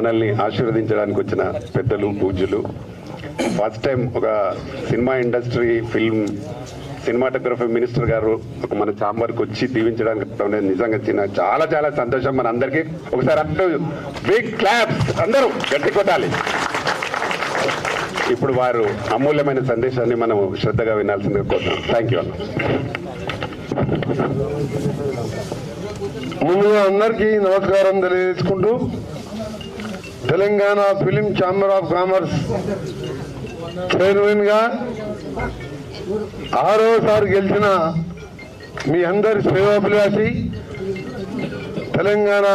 మనల్ని ఆశీర్వదించడానికి వచ్చిన పెద్దలు పూజ్యులు, ఫస్ట్ టైం ఒక cinema industry film cinematography minister గారు ఒక మన ఛాంబర్కి వచ్చి దీవించడానికి నిజంగా చాలా చాలా సంతోషం. మన అందరికీ ఒకసారి అందరూ బిగ్ క్లాప్స్, అందరూ గట్టి కొట్టాలి. ఇప్పుడు వారు అమూల్యమైన సందేశాన్ని మనం శ్రద్ధగా వినాల్సిందిగా కోరుతాం. థ్యాంక్ యూ అన్న. ముందుగా అందరికీ నమస్కారం తెలియజేసుకుంటూ, Telangana film chamber of commerce చైర్మన్గా 6వసారి గెలిచిన మీ అందరి సేవాభిలాషి, తెలంగాణ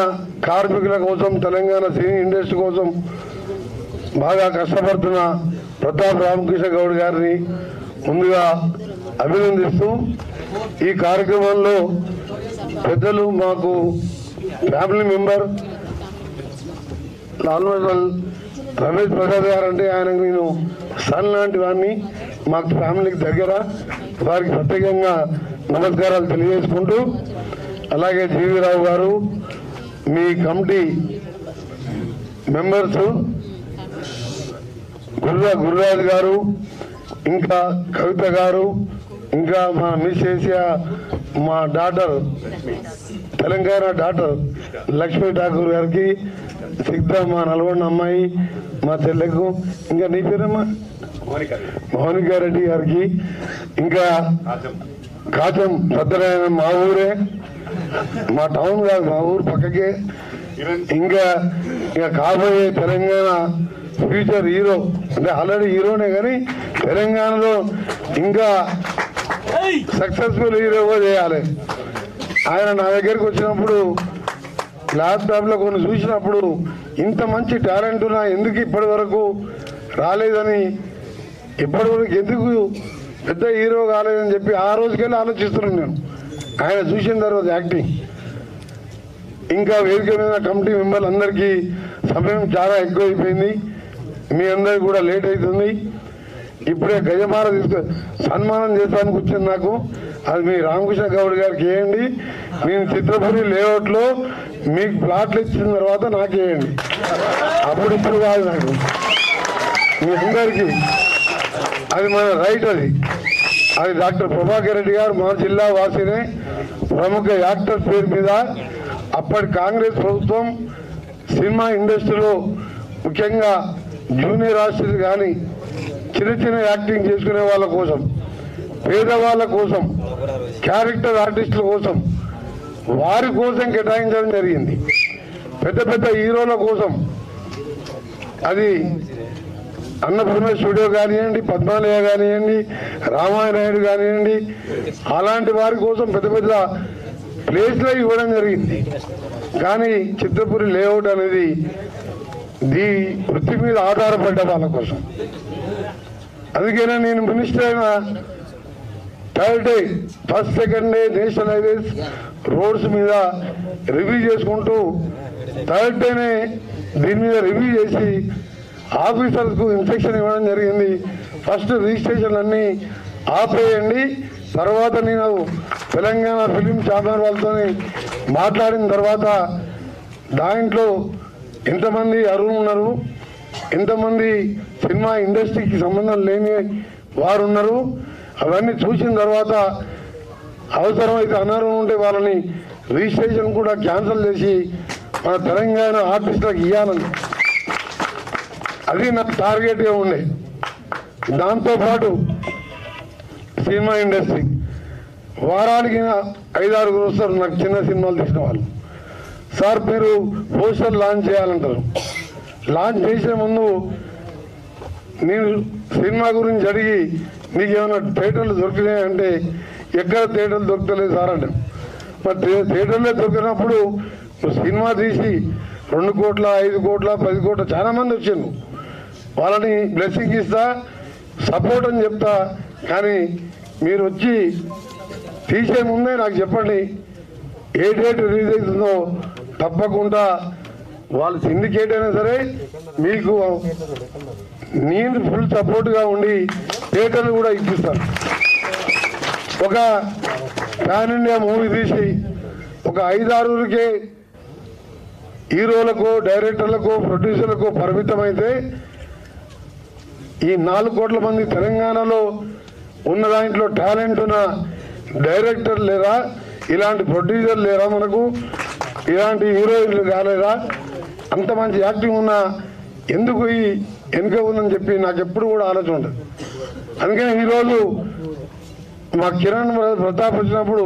కార్మికుల కోసం, తెలంగాణ సినీ ఇండస్ట్రీ కోసం బాగా కష్టపడుతున్న ప్రతాప్ రామకృష్ణ గౌడ్ గారిని ముందుగా అభినందిస్తూ, ఈ కార్యక్రమంలో పెద్దలు మాకు ఫ్యామిలీ మెంబర్ రమేష్ ప్రసాద్ గారు అంటే ఆయనకు నేను సన్ లాంటి వాడిని, మాకు ఫ్యామిలీకి దగ్గర, వారికి ప్రత్యేకంగా నమస్కారాలు తెలియజేసుకుంటూ, అలాగే జీవి రావు గారు, మీ కమిటీ మెంబర్స్ గురురాజు గారు, ఇంకా కవిత గారు, ఇంకా మా మిస్ ఏషియా మా డాటర్, తెలంగాణ డాటర్ లక్ష్మీ ఠాకూర్ గారికి, సిద్ధ మా నల్గొండ అమ్మాయి, మా చెల్లెకు, ఇంకా నీ పేరమ్మా మౌనికారెడ్డి గారికి, ఇంకా కాచం సత్యనారాయణ మా ఊరే, మా టౌన్ కాదు, మా ఊరు పక్కకే, ఇంకా కాబోయే తెలంగాణ ఫ్యూచర్ హీరో, అంటే ఆల్రెడీ హీరోనే కానీ తెలంగాణలో ఇంకా సక్సెస్ఫుల్ హీరోగా చేయాలి. ఆయన నా దగ్గరికి వచ్చినప్పుడు ల్యాప్టాప్లో కొన్ని చూసినప్పుడు ఇంత మంచి టాలెంట్ ఉన్నా ఎందుకు ఇప్పటి వరకు రాలేదని, ఇప్పటి వరకు ఎందుకు పెద్ద హీరో కాలేదని చెప్పి ఆ రోజుకెళ్ళి ఆలోచిస్తున్నాను నేను. ఆయన చూసిన తర్వాత యాక్టింగ్, ఇంకా వేదిక మీద కమిటీ మెంబర్లు అందరికీ సమయం చాలా ఎక్కువ అయిపోయింది, మీ అందరికి కూడా లేట్ అవుతుంది. ఇప్పుడే గజమాల సన్మానం చేస్తానికి వచ్చింది నాకు, అది మీ రామకృష్ణ గౌడ్ గారికి వేయండి. నేను చిత్రపురి లేఅవుట్లో మీకు ప్లాట్లు ఇచ్చిన తర్వాత నాకు వేయండి, అప్పుడు ఇప్పుడు కాదు నాకు, మీ అందరికీ అది మన రైట్. అది డాక్టర్ ప్రభాకర్ రెడ్డి గారు మా జిల్లా వాసినే, ప్రముఖ యాక్టర్ పేరు మీద అప్పటి కాంగ్రెస్ ప్రభుత్వం సినిమా ఇండస్ట్రీలో ముఖ్యంగా జూనియర్ ఆర్టిస్టులు కానీ చిన్న చిన్న యాక్టింగ్ చేసుకునే వాళ్ళ కోసం, పేదవాళ్ళ కోసం, క్యారెక్టర్ ఆర్టిస్టుల కోసం, వారి కోసం కేటాయించడం జరిగింది. పెద్ద పెద్ద హీరోల కోసం, అది అన్నపూర్ణ స్టూడియో కానివ్వండి, పద్మాలయ కానివ్వండి, రామాయణాయుడు కానివ్వండి, అలాంటి వారి కోసం పెద్ద పెద్ద ప్లేస్లో ఇవ్వడం జరిగింది. కానీ చిత్రపురి లేఅవుట్ అనేది దీ వృత్తి మీద ఆధారపడ్డ వాళ్ళ కోసం. అందుకనే నేను మినిస్టర్ అయిన third day, first second day national highways roads మీద రివ్యూ చేసుకుంటూ, థర్డ్ డేనే దీని మీద రివ్యూ చేసి ఆఫీసర్స్కు ఇన్స్ట్రక్షన్ ఇవ్వడం జరిగింది. ఫస్ట్ రిజిస్ట్రేషన్ అన్నీ ఆపేయండి, తర్వాత నేను తెలంగాణ ఫిలిం ఛాంబర్ వాళ్ళతో మాట్లాడిన తర్వాత దాంట్లో ఎంతమంది అర్హులు ఉన్నారు, ఎంతమంది సినిమా ఇండస్ట్రీకి సంబంధం లేని వారు ఉన్నారు, అవన్నీ చూసిన తర్వాత అవసరమైతే అనర్హం ఉంటే వాళ్ళని రిజిస్ట్రేషన్ కూడా క్యాన్సిల్ చేసి మన తెలంగాణ ఆర్టిస్టులకు ఇవ్వాలని, అది నాకు టార్గెట్గా ఉండే. దాంతోపాటు సినిమా ఇండస్ట్రీ వారానికి 5-6 వస్తారు నాకు చిన్న సినిమాలు తీసిన వాళ్ళు. సార్ మీరు పోస్టర్ లాంచ్ చేయాలంటారు. లాంచ్ చేసే ముందు నేను సినిమా గురించి అడిగి నీకు ఏమైనా థియేటర్లు దొరికినాయంటే ఎక్కడ థియేటర్లు దొరకలేదు సార్ అంటే, మరి థియేటర్లే దొరికినప్పుడు సినిమా తీసి 2 కోట్ల 5 కోట్ల 10 కోట్ల చాలామంది వచ్చాను, వాళ్ళని బ్లెస్సింగ్ ఇస్తా, సపోర్ట్ అని చెప్తా. కానీ మీరు వచ్చి తీసే ముందే నాకు చెప్పండి ఏ డేట్ రిలీజ్ అవుతుందో, తప్పకుండా వాళ్ళు సిండికేట్ అయినా సరే మీకు నేను ఫుల్ సపోర్ట్గా ఉండి థియేటర్లు కూడా ఇప్పిస్తాను. ఒక పాన్ ఇండియా మూవీ తీసి ఒక 5-6కే హీరోలకు, డైరెక్టర్లకు, ప్రొడ్యూసర్లకు పరిమితమైతే ఈ 4 కోట్ల మంది తెలంగాణలో ఉన్న దాంట్లో టాలెంట్ ఉన్న డైరెక్టర్ లేరా, ఇలాంటి ప్రొడ్యూసర్ లేరా, మనకు ఇలాంటి హీరోయిన్లు కాలేదా, అంత మంచి యాక్టింగ్ ఉన్న ఎందుకు ఈ వెనుక ఉందని చెప్పి నాకు ఎప్పుడు కూడా ఆలోచన ఉంటుంది. అందుకని ఈరోజు మా కిరణ్ ప్రతాప్ వచ్చినప్పుడు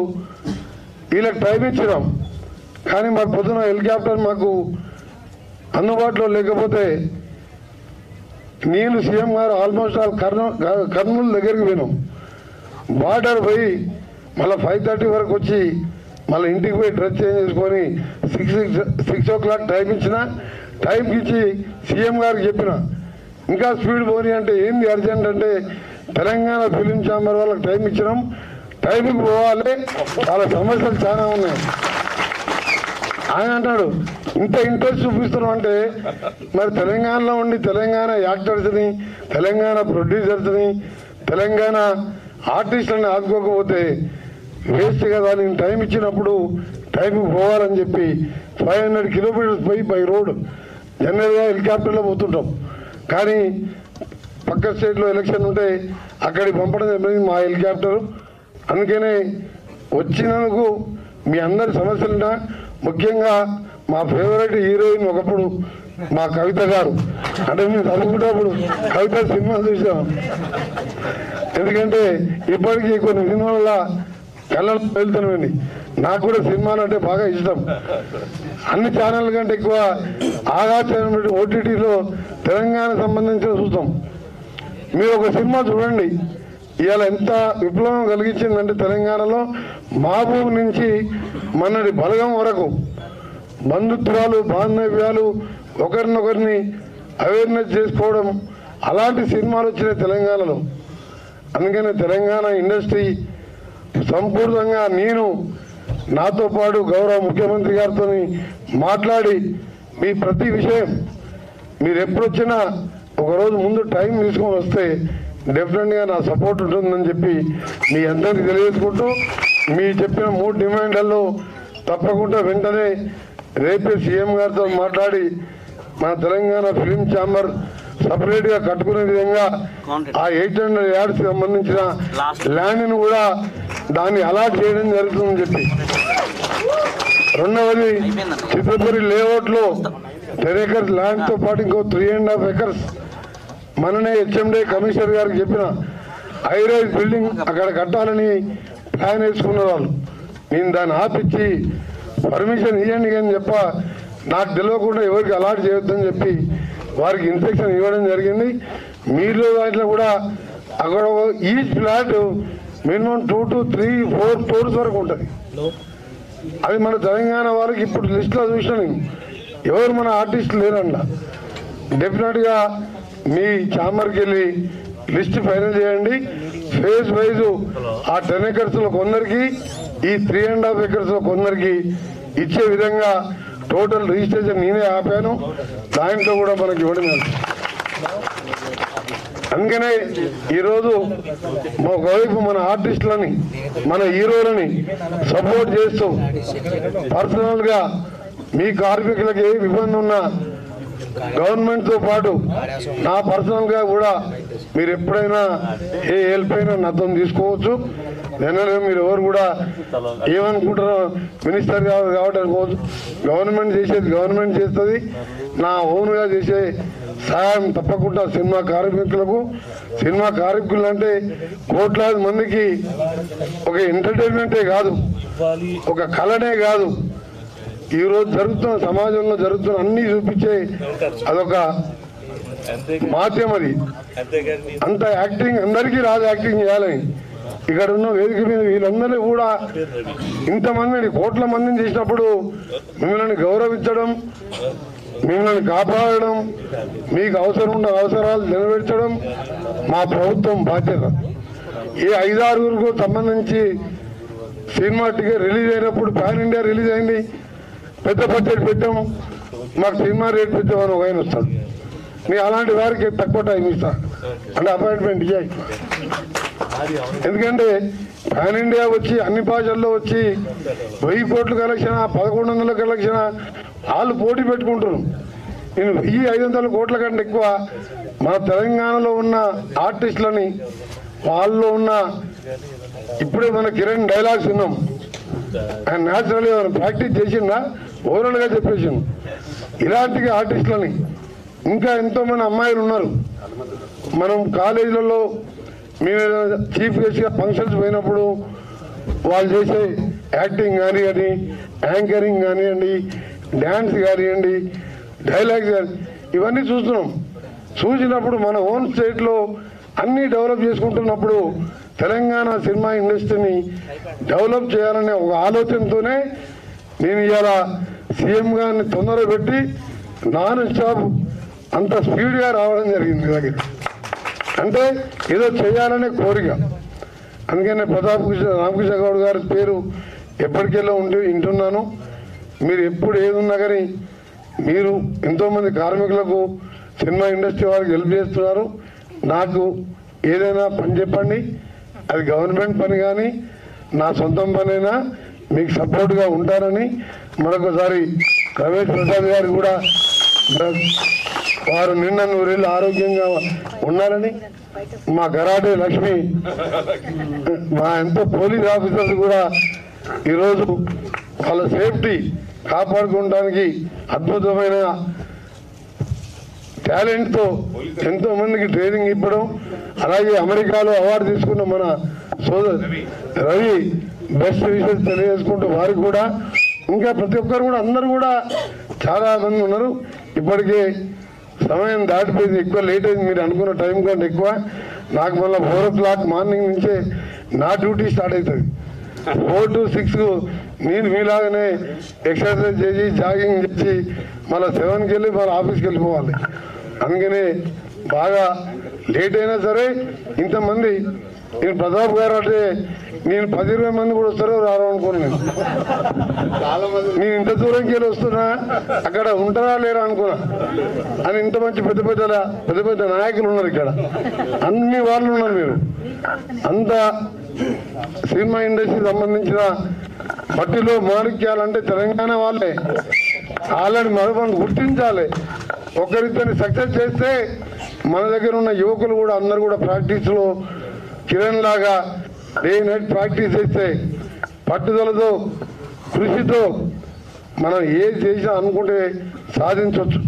వీళ్ళకి టైం ఇచ్చినాం, కానీ మాకు పొద్దున హెలికాప్టర్ మాకు అందుబాటులో లేకపోతే నేను సీఎం గారు ఆల్మోస్ట్ ఆల్ కర్నూలు దగ్గరికి పోయినాం. బార్డర్ పోయి మళ్ళీ 5:30 వరకు వచ్చి మళ్ళీ ఇంటికి పోయి డ్రెస్ చేంజ్ చేసుకొని 6 o'clock టైం ఇచ్చిన. టైంకి ఇచ్చి సీఎం గారికి చెప్పిన ఇంకా స్పీడ్ పోని అంటే ఏంది అర్జెంట్ అంటే తెలంగాణ ఫిలిం ఛాంబర్ వాళ్ళకి టైం ఇచ్చినాం, టైంకి పోవాలి, వాళ్ళ సమస్యలు చాలా ఉన్నాయి. ఆయన అంటాడు ఇంత ఇంట్రెస్ట్ చూపిస్తున్నాం అంటే మరి తెలంగాణలో ఉండి తెలంగాణ యాక్టర్స్ని, తెలంగాణ ప్రొడ్యూసర్స్ని, తెలంగాణ ఆర్టిస్టులని ఆదుకోకపోతే వేస్ట్ కదా. నేను టైం ఇచ్చినప్పుడు టైంకి పోవాలని చెప్పి 500 kilometers పోయి బై రోడ్ జనరల్గా హెలికాప్టర్లో పోతుంటాం, కానీ పక్క స్టేట్లో ఎలక్షన్ ఉంటే అక్కడికి పంపడం జరిగింది మా హెలికాప్టర్. అందుకనే వచ్చినందుకు మీ అందరి సమస్యలున్నా, ముఖ్యంగా మా ఫేవరెట్ హీరోయిన్ ఒకప్పుడు మా కవిత గారు, అంటే మేము చదువుకున్నప్పుడు కవిత సినిమాలు చూసాం. ఎందుకంటే ఇప్పటికీ కొన్ని సినిమాల కళ్ళలో వెళ్తున్నామండి. నాకు కూడా సినిమాలు అంటే బాగా ఇష్టం. అన్ని ఛానల్ కంటే ఎక్కువ ఆగా ఛానల్ ఓటీటీలో తెలంగాణ సంబంధించిన చూస్తాం. మీరు ఒక సినిమా చూడండి, ఇవాళ ఎంత విప్లవం కలిగించిందంటే తెలంగాణలో మహబూబ్ నుంచి మనడి బలగం వరకు బంధుత్వాలు, బాంధవ్యాలు, ఒకరినొకరిని అవేర్నెస్ చేసుకోవడం, అలాంటి సినిమాలు వచ్చినాయి తెలంగాణలో. అందుకనే తెలంగాణ ఇండస్ట్రీ సంపూర్ణంగా నేను నాతో పాటు గౌరవ ముఖ్యమంత్రి గారితో మాట్లాడి మీ ప్రతి విషయం మీరు ఎప్పుడు వచ్చినా ఒకరోజు ముందు టైం తీసుకొని వస్తే డెఫినెట్గా నా సపోర్ట్ ఉంటుందని చెప్పి మీ అందరికీ తెలియజేసుకుంటూ, మీ చెప్పిన 3 డిమాండ్లలో తప్పకుండా వెంటనే రేపే సీఎం గారితో మాట్లాడి మన తెలంగాణ ఫిలిం ఛాంబర్ సపరేట్గా కట్టుకునే విధంగా ఆ 800 yards సంబంధించిన ల్యాండ్ని కూడా దాన్ని అలాట్ చేయడం జరుగుతుందని చెప్పి, రెండవది చిత్రపురి లేఅవుట్లో 10 acres ల్యాండ్తో పాటు ఇంకో 3.5 acres మననే హెచ్ఎండే కమిషనర్ గారికి చెప్పిన హైరైజ్ బిల్డింగ్ అక్కడ కట్టాలని ప్లాన్ వేసుకున్న వాళ్ళు, నేను దాన్ని ఆపిచ్చి పర్మిషన్ ఇవ్వండి అని చెప్ప నాకు తెలియకుండా ఎవరికి అలాట్ చేయొద్దని చెప్పి వారికి ఇన్స్ట్రక్షన్ ఇవ్వడం జరిగింది. మీరు దాంట్లో కూడా అక్కడ each flat minimum 2 to 3, 4 floors వరకు ఉంటుంది. అది మన తెలంగాణ వాళ్ళకి ఇప్పుడు లిస్ట్లో చూసినాను, ఎవరు మన ఆర్టిస్టులు లేరన్న. డెఫినెట్గా మీ ఛాంబర్కి వెళ్ళి లిస్ట్ ఫైనల్ చేయండి. ఫేజ్ వైజ్ ఆ 10 acres కొందరికి, ఈ 3.5 acres కొందరికి ఇచ్చే విధంగా టోటల్ రిజిస్ట్రేషన్ నేనే ఆపాను. దాంట్లో కూడా మనకి ఇవ్వడం. అందుకనే ఈరోజు ఒకవైపు మన ఆర్టిస్టులని, మన హీరోలని సపోర్ట్ చేస్తూ పర్సనల్గా మీ కార్మికులకు ఏ ఇబ్బంది ఉన్నా గవర్నమెంట్తో పాటు నా పర్సనల్గా కూడా మీరు ఎప్పుడైనా ఏ హెల్ప్ అయినా నాతో తీసుకోవచ్చు. జనరల్గా మీరు ఎవరు కూడా ఏమనుకుంటారో మినిస్టర్ కాబట్టి అనుకోవచ్చు. గవర్నమెంట్ చేసేది గవర్నమెంట్ చేస్తుంది. నా ఓన్గా చేసే సహాయం తప్పకుండా సినిమా కార్మికులకు, సినిమా కార్మికులు అంటే కోట్లాది మందికి ఒక ఎంటర్టైన్మెంటే కాదు, ఒక కళనే కాదు, ఈరోజు జరుగుతున్న సమాజంలో జరుగుతున్న అన్ని చూపించే అదొక మాధ్యమం. అది అంత యాక్టింగ్ అందరికీ రాదు, యాక్టింగ్ చేయాలని. ఇక్కడ ఉన్న వేదిక మీద వీళ్ళందరినీ కూడా ఇంతమందిని, కోట్ల మందిని చేసినప్పుడు మిమ్మల్ని గౌరవించడం, మిమ్మల్ని కాపాడడం, మీకు అవసరం ఉన్న అవసరాలు నెరవేర్చడం మా ప్రభుత్వం బాధ్యత. ఈ 5-6 సంబంధించి సినిమా టికెట్ రిలీజ్ అయినప్పుడు పాన్ ఇండియా రిలీజ్ అయింది, పెద్ద బడ్జెట్ పెట్టాము, మాకు సినిమా రేట్ పెట్టామని ఒక ఆయన వస్తాడు. నేను అలాంటి వారికి తక్కువ టైం ఇస్తా అంటే అపాయింట్మెంట్ ఇయ్యాయి. ఎందుకంటే పాన్ ఇండియా వచ్చి అన్ని భాషల్లో వచ్చి 1000 కోట్ల కలెక్షన్ 1100 కలెక్షన్ వాళ్ళు పోటీ పెట్టుకుంటారు. నేను 1500 కోట్ల కంటే ఎక్కువ మన తెలంగాణలో ఉన్న ఆర్టిస్టులని వాళ్ళలో ఉన్న ఇప్పుడే మన కిరణ్ డైలాగ్స్ విన్నాం. ఆయన న్యాచురల్గా ప్రాక్టీస్ చేసిందా ఓవరాల్గా చెప్పేసింది. ఇలాంటి ఆర్టిస్టులని ఇంకా ఎంతోమంది అమ్మాయిలు ఉన్నారు. మనం కాలేజీలలో మేము చీఫ్ గెస్ట్గా ఫంక్షన్స్ పోయినప్పుడు వాళ్ళు చేసే యాక్టింగ్ కానివ్వండి, యాంకరింగ్ కానివ్వండి, డ్యాన్స్ కానివ్వండి, డైలాగ్స్ కానీ ఇవన్నీ చూస్తున్నాం. చూసినప్పుడు మన ఓన్ స్టేట్లో అన్నీ డెవలప్ చేసుకుంటున్నప్పుడు తెలంగాణ సినిమా ఇండస్ట్రీని డెవలప్ చేయాలనే ఒక ఆలోచనతోనే నేను ఇవాళ సీఎం గారిని తొందర పెట్టి నాన్ స్టాప్ అంత స్పీడ్గా రావడం జరిగింది మీ దగ్గర. అంటే ఏదో చేయాలనే కోరిక. అందుకనే రామకృష్ణ గౌడ్ గారి పేరు ఎప్పటికెళ్ళో వింటున్నాను. మీరు ఎప్పుడు ఏదున్నా కానీ మీరు ఎంతోమంది కార్మికులకు సినిమా ఇండస్ట్రీ వారికి హెల్ప్ చేస్తున్నారు. నాకు ఏదైనా పని చెప్పండి, అది గవర్నమెంట్ పని కానీ నా సొంతం పనైనా మీకు సపోర్ట్గా ఉంటారని మరొకసారి రమేష్ ప్రసాద్ గారు కూడా వారు నిన్న 100 ఏళ్ళు ఆరోగ్యంగా ఉన్నారని, మా గరాటే లక్ష్మి, మా ఎంతో పోలీస్ ఆఫీసర్స్ కూడా ఈరోజు వాళ్ళ సేఫ్టీ కాపాడుకోవడానికి అద్భుతమైన టాలెంట్తో ఎంతో మందికి ట్రైనింగ్ ఇవ్వడం, అలాగే అమెరికాలో అవార్డు తీసుకున్న మన సోదరు రవి బెస్ట్ విషెస్ తెలియజేసుకుంటూ వారికి కూడా ఇంకా ప్రతి ఒక్కరు కూడా అందరూ కూడా చాలా మంది ఉన్నారు. ఇప్పటికే సమయం దాటిపోయింది, ఎక్కువ లేట్ అయింది. మీరు అనుకున్న టైం కంటే ఎక్కువ. నాకు మళ్ళీ 4 o'clock మార్నింగ్ నుంచే నా డ్యూటీ స్టార్ట్ అవుతుంది. 4 to 6 నేను మీలాగానే ఎక్సర్సైజ్ చేసి జాగింగ్ చేసి మళ్ళీ 7కి వెళ్ళి మళ్ళీ ఆఫీస్కి వెళ్ళిపోవాలి. అందుకనే బాగా లేట్ అయినా సరే ఇంతమంది, నేను ప్రతాప్ గారు అంటే నేను 10-20 మంది కూడా వస్తారో రారో అనుకున్నాను. నేను ఇంత దూరంకి వెళ్ళి వస్తున్నా, అక్కడ ఉంటారా లేరా అనుకున్నా. అని ఇంత మంచి పెద్ద పెద్ద నాయకులు ఉన్నారు ఇక్కడ, అన్ని వాళ్ళు ఉన్నారు. మీరు అంత సినిమా ఇండస్ట్రీకి సంబంధించిన మట్టిలో మాణిక్యాలంటే తెలంగాణ వాళ్ళే. వాళ్ళని మనం గుర్తించాలి. ఒకరిద్దరిని సక్సెస్ చేస్తే మన దగ్గర ఉన్న యువకులు కూడా అందరు కూడా ప్రాక్టీస్లో కిరణ్ లాగా డే నైట్ ప్రాక్టీస్ చేస్తే పట్టుదలతో కృషితో మనం ఏది చేసినా అనుకుంటే సాధించవచ్చు.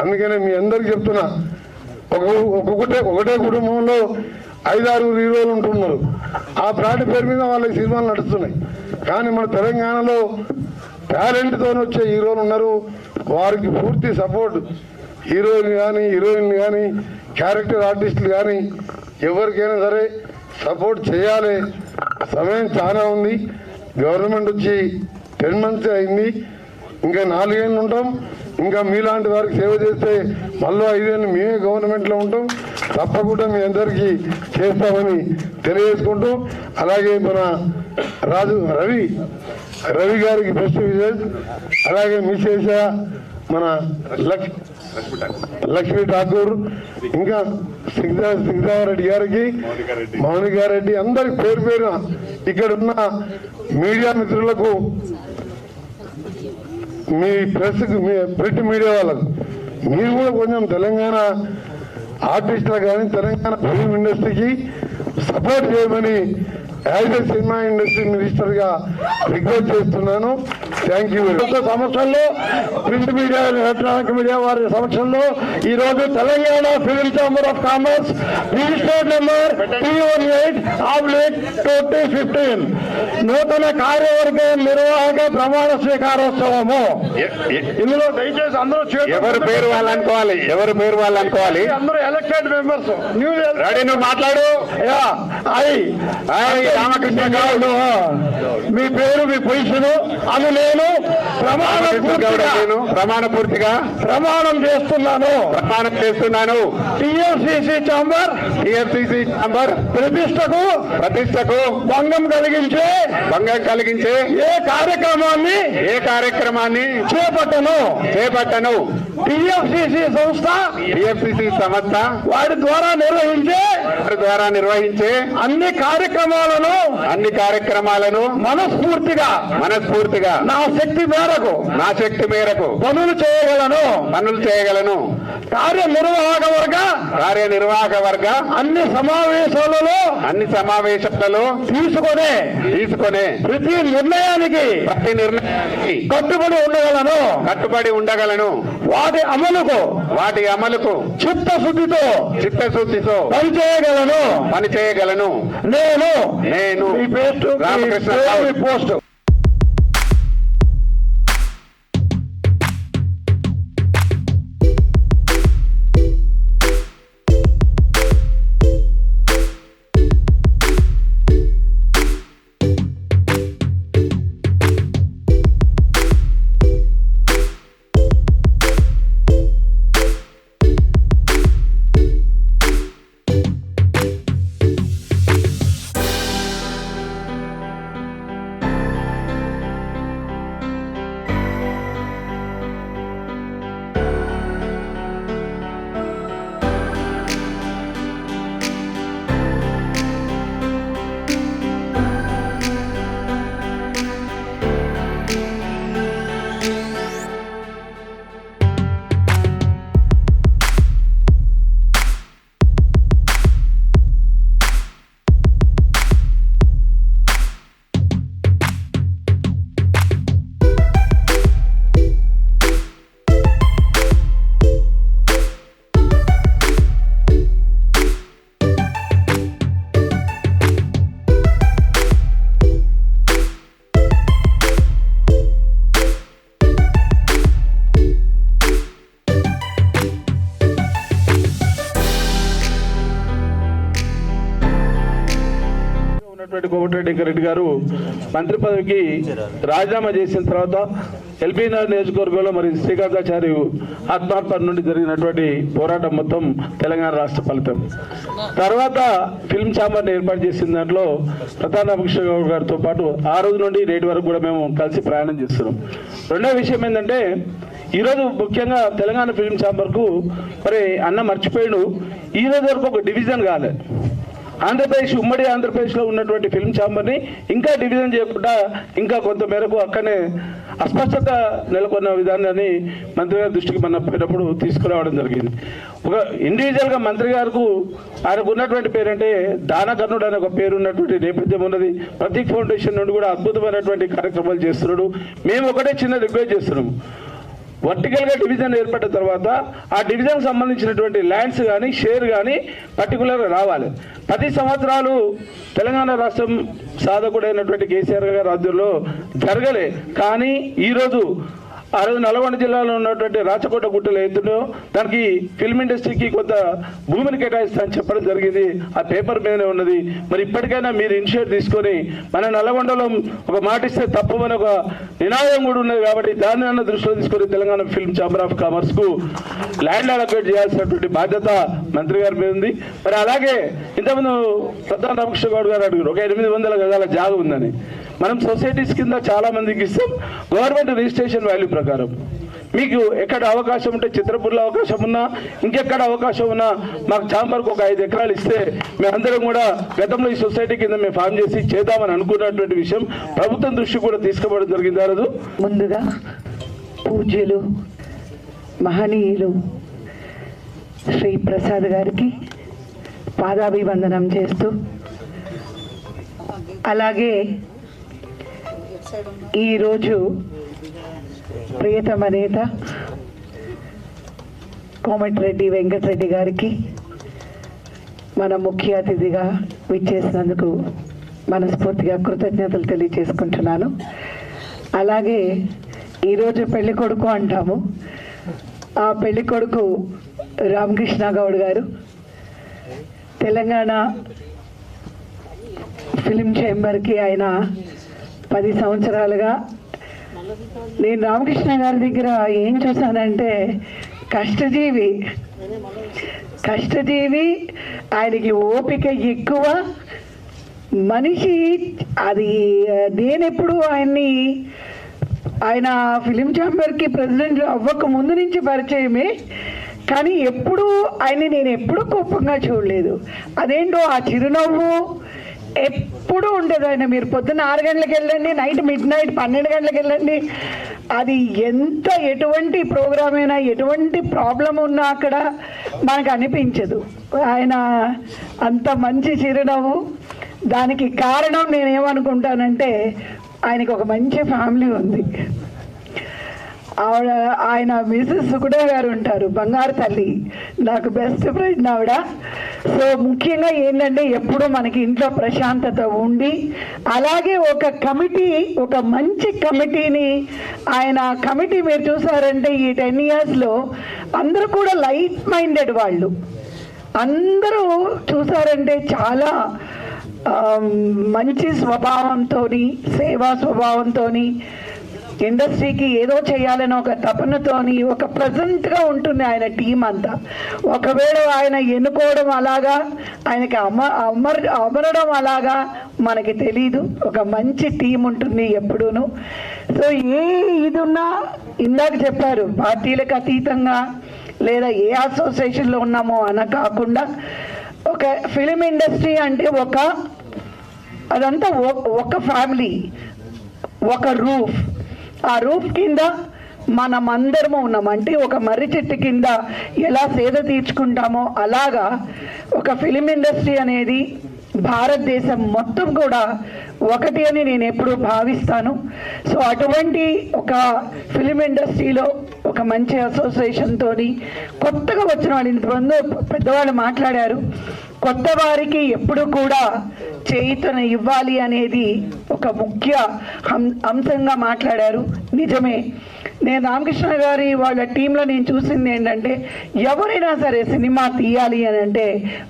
అందుకనే మీ అందరికి చెప్తున్నా, ఒకటే కుటుంబంలో 5-6 హీరోలు ఉంటున్నారు. ఆ బ్రాండ్ పేరు మీద వాళ్ళ సినిమాలు నడుస్తున్నాయి. కానీ మన తెలంగాణలో టాలెంట్తో వచ్చే హీరోలు ఉన్నారు. వారికి పూర్తి సపోర్ట్ హీరోయిన్లు కానీ క్యారెక్టర్ ఆర్టిస్టులు కానీ ఎవరికైనా సరే సపోర్ట్ చేయాలి. సమయం చాలా ఉంది. గవర్నమెంట్ వచ్చి 10 months అయింది. ఇంకా 4 ఏళ్ళు ఉంటాం. ఇంకా మీలాంటి వారికి సేవ చేస్తే మళ్ళీ 5 ఏళ్ళు మేమే గవర్నమెంట్లో ఉంటాం. తప్పకుండా మీ అందరికీ చేస్తామని తెలియజేసుకుంటూ, అలాగే మన రవి గారికి బెస్ట్ విజయ్, అలాగే మిసేస మన లక్ష్మీ ఠాకూర్, ఇంకా సిగ్ధారెడ్డి గారికి, మౌనికారెడ్డి, అందరికి పేరు పేరున ఇక్కడ ఉన్న మీడియా మిత్రులకు, మీ ప్రెస్కి, మీ ప్రింట్ మీడియా వాళ్ళకు, మీరు కూడా కొంచెం తెలంగాణ ఆర్టిస్టులకు కానీ తెలంగాణ ఫిల్మ్ ఇండస్ట్రీకి సపోర్ట్ చేయమని యాజ్ ఏ సినిమా ఇండస్ట్రీ మినిస్టర్గా రిక్వెస్ట్ చేస్తున్నాను. Thank you. సంవత్సరంలో ప్రింట్ మీడియా, ఎలక్ట్రానిక్ మీడియా వారి సంవత్సరంలో ఈరోజు Telangana film chamber of commerce registered number 318/2015 నూతన కార్యవర్గ నిర్వాహక ప్రమాణ స్వీకారోత్సవము. ఇందులో దయచేసి అందరూ ఎవరి పేరు వాళ్ళు అనుకోవాలి. అందరూ ఎలక్టెడ్ మెంబర్స్. రెడీ, నువ్వు మాట్లాడు. రామకృష్ణ గౌడ్, మీ పేరు, మీ పొజిషన్, అందులో నేను ప్రమాణం చేస్తున్నాను టిఎఫ్సిసి ఛాంబర్ ప్రతిష్టకు భంగం కలిగించే ఏ కార్యక్రమాన్ని చేపట్టను టిఎఫ్సిసి సంస్థ వారి ద్వారా నిర్వహించే అన్ని కార్యక్రమాలను మనస్ఫూర్తిగా నా శక్తి మేరకు పనులు చేయగలను కార్యనిర్వాహక వర్గ అన్ని సమావేశాలలో తీసుకునే ప్రతి నిర్ణయానికి కట్టుబడి ఉండగలను వాటి అమలుకు చిత్తశుద్ధితో పనిచేయగలను నేను రామకృష్ణ పోస్ట్ కోమటిరెడ్డి వెంకరెడ్డి గారు మంత్రి పదవికి రాజీనామా చేసిన తర్వాత ఎల్బీనగర్ నియోజకవర్గంలో మరి శ్రీకాంతాచారి ఆత్మార్పణ నుండి జరిగినటువంటి పోరాటం మొత్తం తెలంగాణ రాష్ట్ర ఫలితం. తర్వాత ఫిల్మ్ ఛాంబర్ని ఏర్పాటు చేసిన దాంట్లో ప్రధాన రామకృష్ణ గౌడ్ గారితో పాటు ఆ రోజు నుండి నేటి వరకు కూడా మేము కలిసి ప్రయాణం చేస్తున్నాం. రెండో విషయం ఏంటంటే ఈరోజు ముఖ్యంగా తెలంగాణ ఫిల్మ్ ఛాంబర్కు మరి అన్న మర్చిపోయాడు, ఈ రోజు వరకు ఒక డివిజన్ కాలేదు. ఉమ్మడి ఆంధ్రప్రదేశ్లో ఉన్నటువంటి ఫిల్మ్ ఛాంబర్ని ఇంకా డివిజన్ చేయకుండా ఇంకా కొంత మేరకు అక్కడనే అస్పష్టత నెలకొన్న విధానాన్ని మంత్రి గారి దృష్టికి మన పోయినప్పుడు తీసుకురావడం జరిగింది. ఒక ఇండివిజువల్గా మంత్రి గారికి ఆయనకు ఉన్నటువంటి పేరంటే దానకర్ణుడు అనే ఒక పేరు ఉన్నటువంటి నేపథ్యం ఉన్నది. ప్రతీక్ ఫౌండేషన్ నుండి కూడా అద్భుతమైనటువంటి కార్యక్రమాలు చేస్తున్నాడు. మేము ఒకటే చిన్న రిక్వెస్ట్ చేస్తున్నాము, వర్టికల్గా డివిజన్ ఏర్పడిన తర్వాత ఆ డివిజన్కి సంబంధించినటువంటి ల్యాండ్స్ కానీ షేర్ కానీ పర్టికులర్గా రావాలి. 10 సంవత్సరాలు తెలంగాణ రాష్ట్రం సాధకుడైనటువంటి కేసీఆర్ గారి ఆధ్వర్యంలో జరగలే. కానీ ఈరోజు ఆ రోజు నల్గొండ జిల్లాలో ఉన్నటువంటి రాచకోట గుట్టలు ఏతుందో దానికి ఫిల్మ్ ఇండస్ట్రీకి కొంత భూమిని కేటాయిస్తా అని చెప్పడం జరిగింది. ఆ పేపర్ మీదనే ఉన్నది. మరి ఇప్పటికైనా మీరు ఇనిషియేట్ తీసుకొని మన నల్గొండలో ఒక మాట ఇస్తే తప్పు అని ఒక నినాదం కూడా ఉన్నది. కాబట్టి దాన్ని అన్న దృష్టిలో తీసుకొని తెలంగాణ ఫిల్మ్ ఛాంబర్ ఆఫ్ కామర్స్కు ల్యాండ్ అలొకేట్ చేయాల్సినటువంటి బాధ్యత మంత్రి గారి మీద ఉంది. మరి అలాగే ఇంతకుముందు ప్రధాన రామకృష్ణ గౌడ్ గారు అడుగురు, ఒక 800 గజాల జాగ ఉందని. మనం సొసైటీస్ కింద చాలా మందికి ఇస్తాం గవర్నమెంట్ రిజిస్ట్రేషన్ వాల్యూ ప్రకారం. మీకు ఎక్కడ అవకాశం ఉంటే చిత్రపూర్లో అవకాశం ఉన్నా ఇంకెక్కడ అవకాశం ఉన్నా మాకు ఛాంబర్కు ఒక 5 ఎకరాలు ఇస్తే మేమందరం కూడా గతంలో ఈ సొసైటీ కింద మేము ఫామ్ చేసి చేద్దామని అనుకున్నటువంటి విషయం ప్రభుత్వం దృష్టి కూడా తీసుకుపోవడం జరిగింది. ఆ రోజు ముందుగా పూజ్యులు మహనీయులు శ్రీ ప్రసాద్ గారికి పాదాభివందనం చేస్తూ, అలాగే ఈరోజు ప్రియతమ నేత కోమటిరెడ్డి వెంకటరెడ్డి గారికి మన ముఖ్య అతిథిగా విచ్చేసినందుకు మనస్ఫూర్తిగా కృతజ్ఞతలు తెలియజేసుకుంటున్నాను. అలాగే ఈరోజు పెళ్లి కొడుకు అంటాము, ఆ పెళ్లి కొడుకు రామకృష్ణ గౌడ్ గారు తెలంగాణ ఫిలిం ఛాంబర్కి ఆయన 10 సంవత్సరాలుగా నేను రామకృష్ణ గారి దగ్గర ఏం చూసానంటే కష్టజీవి, ఆయనకి ఓపిక ఎక్కువ మనిషి. అది నేనెప్పుడు ఆయన ఫిలిం ఛాంబర్కి ప్రెసిడెంట్ అవ్వక ముందు నుంచి పరిచయమే, కానీ నేను ఎప్పుడూ కోపంగా చూడలేదు. అదేంటో ఆ చిరునవ్వు ఎప్పుడు ఉండేది. ఆయన మీరు పొద్దున్న 6 గంటలకు వెళ్ళండి, మిడ్ నైట్ 12 గంటలకు వెళ్ళండి, అది ఎటువంటి ప్రోగ్రామ్ అయినా ఎటువంటి ప్రాబ్లం ఉన్నా అక్కడ మనకు అనిపించదు. ఆయన అంత మంచి చిరునవ్వు. దానికి కారణం నేనేమనుకుంటానంటే ఆయనకి ఒక మంచి ఫ్యామిలీ ఉంది. ఆయన మిసెస్ సుకుడా గారు ఉంటారు, బంగారు తల్లి, నాకు బెస్ట్ ఫ్రెండ్ ఆవిడ. సో ముఖ్యంగా ఏంటంటే ఎప్పుడు మనకి ఇంట్లో ప్రశాంతత ఉండి, అలాగే ఒక మంచి కమిటీని కమిటీ మీరు చూసారంటే ఈ 10 yearsలో అందరూ కూడా లైట్ మైండెడ్ వాళ్ళు అందరూ చూసారంటే చాలా మంచి స్వభావంతో, సేవా స్వభావంతో, ఇండస్ట్రీకి ఏదో చేయాలని ఒక తపనతోని ఒక ప్రెజెంట్గా ఉంటుంది ఆయన టీం అంతా. ఒకవేళ ఆయన ఎన్నుకోవడం అలాగా, ఆయనకి అమరడం అలాగా మనకి తెలీదు. ఒక మంచి టీం ఉంటుంది ఎప్పుడూను. సో ఇది ఉన్నా ఇందాక చెప్పారు, పార్టీలకు అతీతంగా లేదా ఏ అసోసియేషన్లో ఉన్నామో అన కాకుండా ఒక ఫిలిం ఇండస్ట్రీ అంటే అదంతా ఒక ఫ్యామిలీ, ఒక రూఫ్. ఆ రూఫ్ కింద మనమందరము ఉన్నాం. అంటే ఒక మర్రి చెట్టు కింద ఎలా సేద తీర్చుకుంటామో అలాగా ఒక ఫిలిం ఇండస్ట్రీ అనేది భారతదేశం మొత్తం కూడా ఒకటి అని నేను ఎప్పుడూ భావిస్తాను. సో అటువంటి ఒక ఫిలిం ఇండస్ట్రీలో ఒక మంచి అసోసియేషన్తో కొత్తగా వచ్చిన వాళ్ళు, ఇంతమంది పెద్దవాళ్ళు మాట్లాడారు, కొత్త వారికి ఎప్పుడు కూడా చేయుతను ఇవ్వాలి అనేది ఒక ముఖ్య అంశంగా మాట్లాడారు. నిజమే. నేను రామకృష్ణ గారి వాళ్ళ టీంలో నేను చూసింది ఏంటంటే ఎవరైనా సరే సినిమా తీయాలి అని అంటే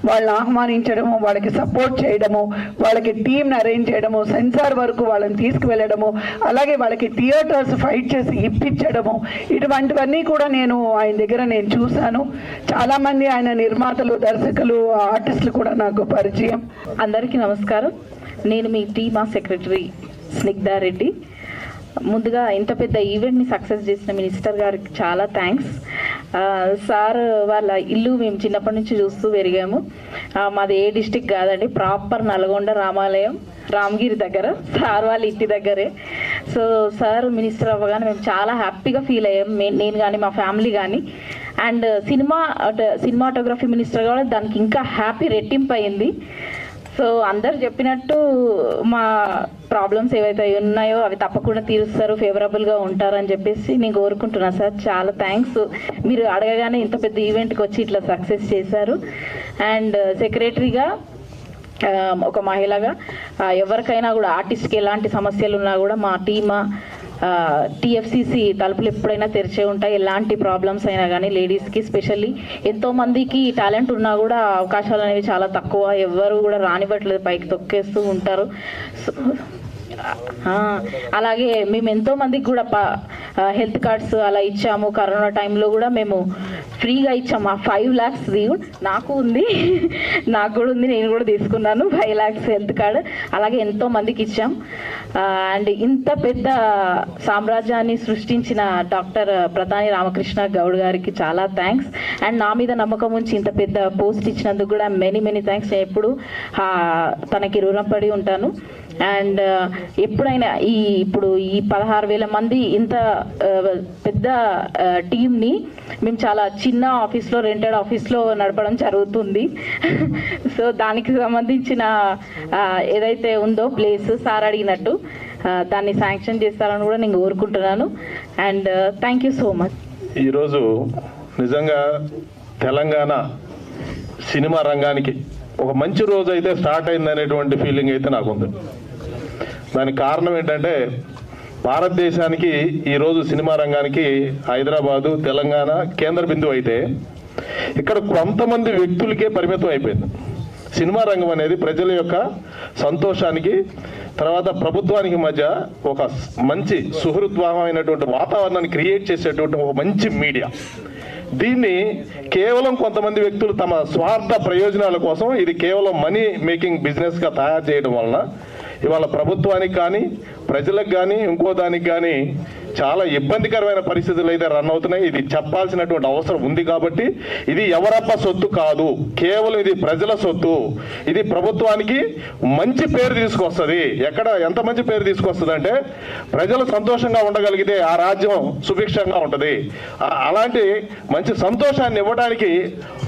వాళ్ళని ఆహ్వానించడము, వాళ్ళకి సపోర్ట్ చేయడము, వాళ్ళకి టీంని అరేంజ్ చేయడము, సెన్సార్ వరకు వాళ్ళని తీసుకువెళ్ళడము, అలాగే వాళ్ళకి థియేటర్స్ ఫైట్ చేసి ఇప్పించడము, ఇటువంటివన్నీ కూడా ఆయన దగ్గర నేను చూశాను. చాలామంది ఆయన నిర్మాతలు, దర్శకులు, ఆర్టిస్టులు కూడా నాకు పరిచయం. అందరికీ నమస్కారం. నేను మీ టీమా సెక్రటరీ స్నిగ్ధారెడ్డి. ముందుగా ఇంత పెద్ద ఈవెంట్ని సక్సెస్ చేసిన మినిస్టర్ గారికి చాలా థ్యాంక్స్. సార్ వాళ్ళ ఇల్లు మేము చిన్నప్పటి నుంచి చూస్తూ పెరిగాము. మాది ఏ డిస్టిక్ కాదండి, ప్రాపర్ నల్గొండ రామాలయం రామగిరి దగ్గర, సార్ వాళ్ళ ఇంటి దగ్గరే. సో సార్ మినిస్టర్ అవ్వగానే మేము చాలా హ్యాపీగా ఫీల్ అయ్యాం, నేను కానీ మా ఫ్యామిలీ కానీ. అండ్ సినిమాటోగ్రఫీ మినిస్టర్ కూడా దానికి ఇంకా హ్యాపీ రెట్టింపు అయింది. సో అందరు చెప్పినట్టు మా ప్రాబ్లమ్స్ ఏవైతే ఉన్నాయో అవి తప్పకుండా తీరుస్తారు, ఫేవరబుల్గా ఉంటారని చెప్పేసి నేను కోరుకుంటున్నాను సార్. చాలా థ్యాంక్స్. మీరు అడగగానే ఇంత పెద్ద ఈవెంట్కి వచ్చి ఇట్లా సక్సెస్ చేశారు. అండ్ సెక్రటరీగా ఒక మహిళగా ఎవరికైనా కూడా ఆర్టిస్ట్కి ఎలాంటి సమస్యలు ఉన్నా కూడా మా టీఎఫ్సిసి తలుపులు ఎప్పుడైనా తెరిచే ఉంటాయి. ఎలాంటి ప్రాబ్లమ్స్ అయినా కానీ లేడీస్కి స్పెషల్లీ ఎంతోమందికి టాలెంట్ ఉన్నా కూడా అవకాశాలు అనేవి చాలా తక్కువ, ఎవరు కూడా రానివ్వట్లేదు, పైకి తొక్కేస్తూ ఉంటారు. అలాగే మేము ఎంతోమందికి కూడా హెల్త్ కార్డ్స్ అలా ఇచ్చాము. కరోనా టైంలో కూడా మేము ఫ్రీగా ఇచ్చాము. ఆ 5 lakhs నాకు ఉంది, నాకు కూడా ఉంది, నేను కూడా తీసుకున్నాను 5 lakhs హెల్త్ కార్డ్. అలాగే ఎంతో మందికి ఇచ్చాం. అండ్ ఇంత పెద్ద సామ్రాజ్యాన్ని సృష్టించిన డాక్టర్ ప్రధాని రామకృష్ణ గౌడ్ గారికి చాలా థ్యాంక్స్. అండ్ నా మీద నమ్మకం ఉంచి ఇంత పెద్ద పోస్ట్ ఇచ్చినందుకు కూడా మెనీ థ్యాంక్స్. నేను ఎప్పుడు తనకి రుణపడి ఉంటాను. అండ్ ఎప్పుడైనా ఇప్పుడు ఈ 16,000 మంది ఇంత పెద్ద టీంని మేము చాలా చిన్న ఆఫీస్లో, రెంటెడ్ ఆఫీస్లో నడపడం జరుగుతుంది. సో దానికి సంబంధించిన ఏదైతే ఉందో ప్లేస్ సార్ అడిగినట్టు దాన్ని శాంక్షన్ చేస్తారని కూడా నేను కోరుకుంటున్నాను. And thank you so much. ఈరోజు నిజంగా తెలంగాణ సినిమా రంగానికి ఒక మంచి రోజు అయితే స్టార్ట్ అయిందనేటువంటి ఫీలింగ్ అయితే నాకుంది. దానికి కారణం ఏంటంటే భారతదేశానికి ఈరోజు సినిమా రంగానికి హైదరాబాదు, తెలంగాణ కేంద్ర బిందువు అయితే ఇక్కడ కొంతమంది వ్యక్తులకే పరిమితం అయిపోయింది. సినిమా రంగం అనేది ప్రజల యొక్క సంతోషానికి తర్వాత ప్రభుత్వానికి మధ్య ఒక మంచి సుహృద్భావమైనటువంటి వాతావరణాన్ని క్రియేట్ చేసేటువంటి ఒక మంచి మీడియా. దీన్ని కేవలం కొంతమంది వ్యక్తులు తమ స్వార్థ ప్రయోజనాల కోసం ఇది కేవలం మనీ మేకింగ్ బిజినెస్గా తయారు చేయడం వలన ఇవాళ ప్రభుత్వానికి కానీ ప్రజలకు కానీ ఇంకో దానికి కానీ చాలా ఇబ్బందికరమైన పరిస్థితులు అయితే రన్ అవుతున్నాయి. ఇది చెప్పాల్సినటువంటి అవసరం ఉంది కాబట్టి ఇది ఎవరప్ప సొత్తు కాదు, కేవలం ఇది ప్రజల సొత్తు. ఇది ప్రభుత్వానికి మంచి పేరు తీసుకొస్తుంది. ఎంత మంచి పేరు తీసుకొస్తుంది అంటే ప్రజలు సంతోషంగా ఉండగలిగితే ఆ రాజ్యం సుభిక్షంగా ఉంటుంది. అలాంటి మంచి సంతోషాన్ని ఇవ్వడానికి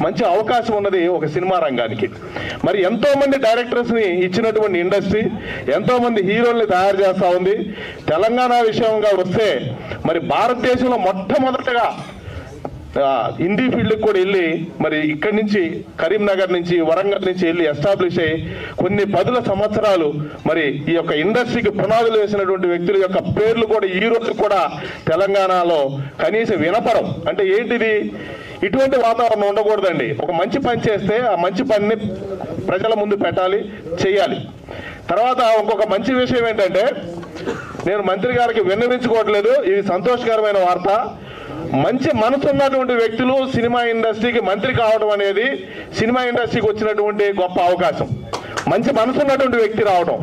మంచి అవకాశం ఉన్నది ఒక సినిమా రంగానికి. మరి ఎంతో మంది డైరెక్టర్స్ని ఇచ్చినటువంటి ఇండస్ట్రీ, ఎంతో మంది హీరోల్ని తయారు చేస్తూ ఉంది. తెలంగాణ విషయంగా వస్తే మరి భారతదేశంలో మొట్టమొదటగా హిందీ ఫీల్డ్కి కూడా వెళ్ళి మరి ఇక్కడి నుంచి కరీంనగర్ నుంచి వరంగల్ నుంచి వెళ్ళి ఎస్టాబ్లిష్ అయ్యి కొన్ని 10 సంవత్సరాలు మరి ఈ యొక్క ఇండస్ట్రీకి పునాదులు వేసినటువంటి వ్యక్తుల యొక్క పేర్లు కూడా ఈ రోజు కూడా తెలంగాణలో కనీసం వినపరం. అంటే ఏంటిది? ఇటువంటి వాతావరణం ఉండకూడదండి. ఒక మంచి పని చేస్తే ఆ మంచి పనిని ప్రజల ముందు పెట్టాలి, చేయాలి. తర్వాత ఇంకొక మంచి విషయం ఏంటంటే, నేను మంత్రి గారికి విన్నవించుకోవట్లేదు, ఇది సంతోషకరమైన వార్త. మంచి మనసు ఉన్నటువంటి వ్యక్తులు సినిమా ఇండస్ట్రీకి మంత్రి కావడం అనేది సినిమా ఇండస్ట్రీకి వచ్చినటువంటి గొప్ప అవకాశం. మంచి మనసు ఉన్నటువంటి వ్యక్తి రావడం,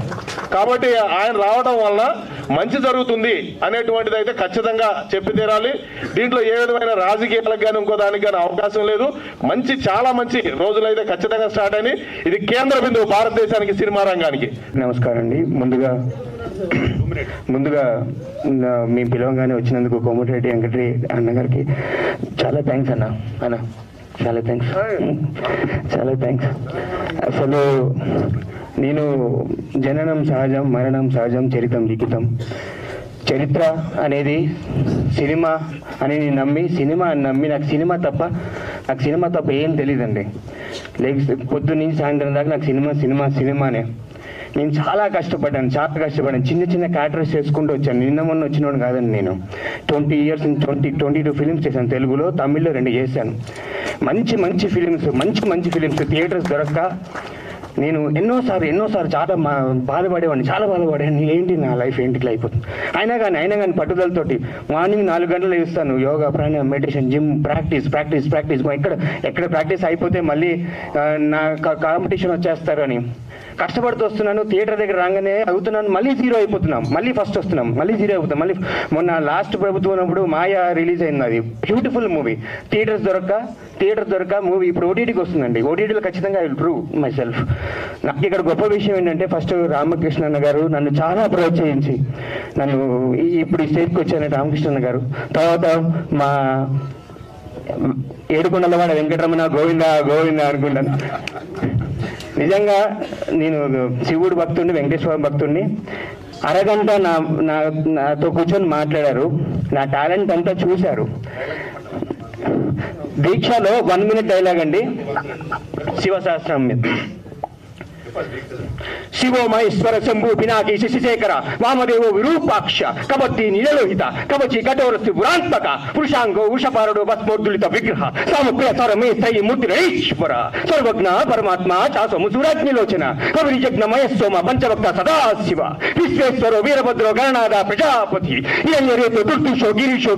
కాబట్టి ఆయన రావడం వలన మంచి జరుగుతుంది అనేటువంటిది అయితే ఖచ్చితంగా చెప్పి తీరాలి. దీంట్లో ఏ విధమైన రాజకీయాలకు కానీ ఇంకో దానికి కానీ అవకాశం లేదు. చాలా మంచి రోజులైతే ఖచ్చితంగా స్టార్ట్ అయినాయి. ఇది కేంద్ర బిందువు భారతదేశానికి, సినిమా రంగానికి. నమస్కారం అండి. ముందుగా మీ పిలవగానే వచ్చినందుకు కోమటిరెడ్డి వెంకటరెడ్డి అన్నగారికి చాలా థ్యాంక్స్ అన్న. చాలా థ్యాంక్స్. అసలు నేను జననం సహజం, మరణం సహజం, చరితం లిఖితం. చరిత్ర అనేది సినిమా అని నమ్మి నాకు సినిమా తప్ప ఏం తెలియదండి. పొద్దున్న నుంచి సాయంత్రం దాకా నాకు సినిమానే. నేను చాలా కష్టపడ్డాను. చిన్న క్యారెక్టర్స్ చేసుకుంటూ వచ్చాను. నిన్న మొన్న వచ్చినోడు కాదండి. నేను 20 years 22 ఫిలిమ్స్ చేశాను. తెలుగులో, తమిళ్లో 2 చేశాను. మంచి ఫిలిమ్స్ థియేటర్స్ దొరక్క నేను ఎన్నోసార్లు చాలా బాధపడేవాడిని. ఏంటి నా లైఫ్ ఏంటి ఇట్లా అయిపోతుంది. అయినా కానీ పట్టుదలతోటి మార్నింగ్ 4 గంటలు వేస్తాను. యోగా, ప్రాణాయామం, మెడిటేషన్, జిమ్, ప్రాక్టీస్. ఎక్కడ ప్రాక్టీస్ అయిపోతే మళ్ళీ నా కాంపిటీషన్ వచ్చేస్తారు అని కష్టపడుతూ వస్తున్నాను. థియేటర్ దగ్గర రాగానే అవుతున్నాను, మళ్ళీ జీరో అయిపోతున్నాం, మళ్ళీ ఫస్ట్ వస్తున్నాం, మళ్ళీ జీరో అయిపోతాం. మళ్ళీ మొన్న లాస్ట్ ప్రభుత్వం ఉన్నప్పుడు మాయా రిలీజ్ అయింది. అది బ్యూటిఫుల్ మూవీ. థియేటర్ దొరక మూవీ ఇప్పుడు ఓటీటీకి వస్తుందండి. ఓటీటీలో ఖచ్చితంగా I will prove my self. నాకు ఇక్కడ గొప్ప విషయం ఏంటంటే, ఫస్ట్ రామకృష్ణ అన్న గారు నన్ను చాలా ప్రోత్సహించి నన్ను ఇప్పుడు ఈ స్టేజ్కి వచ్చాను. రామకృష్ణ అన్న గారు, తర్వాత మా ఏడుకొండలవాడ వెంకటరమణ, గోవింద అనుకుంటాను. నిజంగా నేను శివుడు భక్తుడిని, వెంకటేశ్వర భక్తుడిని. అరగంట నాతో కూర్చొని మాట్లాడారు. నా టాలెంట్ అంతా చూశారు. దీక్షలో 1 minute డైలాగ్ అండి, శివశాస్త్రం మీద. శివోమహేశ్వర శంభు పినాకి శశిశేఖర వామదేవో విరూపాక్ష కబత్తి నీలలోహిత కవచి కఠోర త్రిపురాంతక పురుషాంగో ఉషపారుడు భస్మోద్దులిత విగ్రహ సాముప్రియ సరమే సై మూర్తిరేశ్వర సర్వజ్ఞ పరమాత్మ చాసము సూరాగ్నిలోచన కవిరిజగ్న మయస్సోమ పంచభక్త సదాశివ విశ్వేశ్వరో వీరభద్రో గణనాథ ప్రజాపతి హిరణ్యరేతు దుర్దుషో